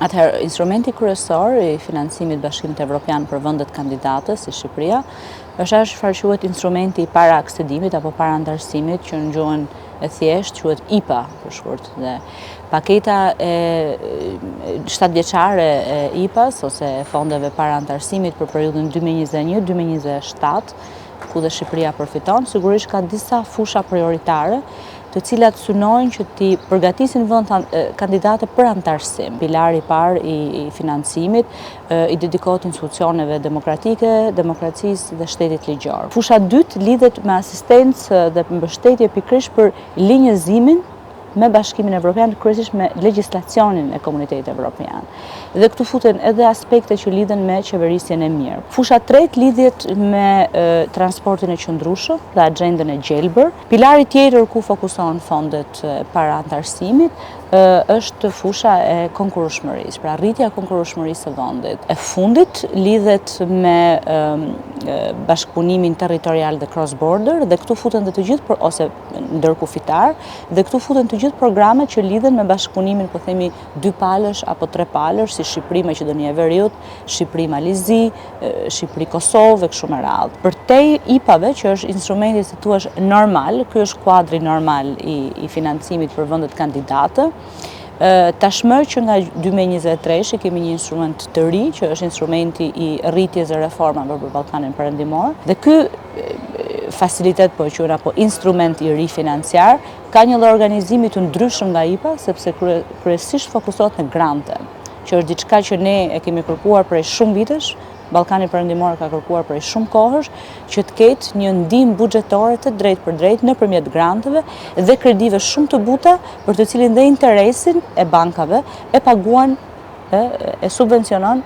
Atëherë, instrumenti kryesor i financimit Bashkimit Evropian për vendet kandidate si Shqipëria është ajo çfarë quhet instrumenti i para aksedimit apo para antarësimit, që në gjuhën e thjeshtë quhet IPA për shkurt. Dhe paketa e 7-vjeçare e IPA-s ose fondeve para antarësimit për periudhën 2021-2027, ku dhe Shqipëria përfiton, sigurisht ka disa fusha prioritare të cilat synojnë që ti përgatisin vend kandidate për antarësim. Pilari i parë i financimit i dedikohet institucioneve demokratike, demokracisë dhe shtetit ligjor. Fusha dytë lidhet me asistencë dhe mbështetje pikërisht për linjëzimin me Bashkimin Evropian, kryesisht me legjislacionin e Komunitetit Evropian. Dhe këtu futen edhe aspekte që lidhen me qeverisjen e mirë. Fusha tretë lidhet me transportin e qëndrueshëm dhe agjendën e gjelbër. Pilari tjetër ku fokusohen fondet para antarësimit është fusha e konkurrueshmërisë, pra rritja e konkurrueshmërisë së vendit. E fundit lidhet me bashkëpunimin territorial dhe cross border, dhe këtu futen të gjithë ose ndërkufitar, dhe këtu futen të gjithë programet që lidhen me bashkëpunimin, po themi, 2 palësh apo 3 palësh, si Shqipëri Maqedonia e Veriut, Shqipëri Malizi, Shqipëri Kosovë e kështu me radhë. Përtej IPA-ve, që është instrumenti si thua normal, ky është kuadri normal i financimit për vendet kandidate. Tashmë që nga 2023 kemi një instrument të ri, që është instrumenti i rritjes së reformave për Ballkanin Perëndimor, dhe ky facilitet po quhen apo instrument i ri financiar ka një lloj organizimi të ndryshëm nga IPA, sepse kryesisht fokusohet në grante, që është diçka që ne e kemi kërkuar prej shumë vitesh. Ballkani Perëndimor ka kërkuar prej shumë kohësh që të ketë një ndihmë buxhetore të drejtë për drejtë nëpërmjet granteve dhe kredive shumë të buta, për të cilin dhe interesin e bankave e paguan e subvencionon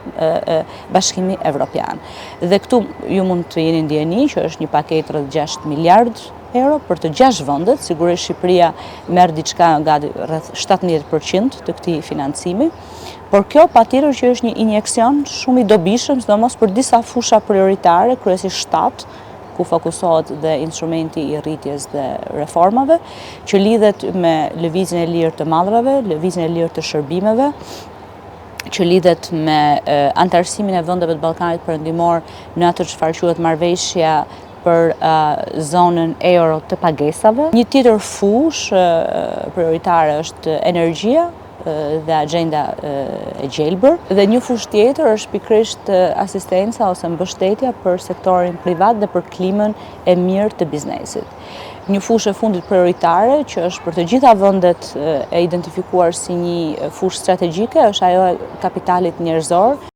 Bashkimi Evropian. Dhe këtu ju mund të jeni ndjeni që është një paketë rreth 6 miliard euro për të 6 vendet. Sigurisht Shqipëria merr diçka gati rreth 17% të këtij financimi. Por kjo patjetër që është një injeksion shumë i dobishëm, sidomos për disa fusha prioritare, kryesisht 7, ku fokusohet dhe instrumenti i rritjes dhe reformave, që lidhet me lëvizjen e lirë të mallrave, lëvizjen e lirë të shërbimeve, që lidhet me antarësimin e vendeve të Ballkanit Perëndimor në atë çfarë quhet marrëveshja për zonën euro të pagesave. Një tjetër fushë prioritare është energjia dhe agjenda e gjelbër, dhe një fushë tjetër është pikërisht asistenca ose mbështetja për sektorin privat dhe për klimën e mirë të biznesit. Një fushë e fundit prioritare, që është për të gjitha vendet e identifikuar si një fushë strategjike, është ajo e kapitalit njerëzor.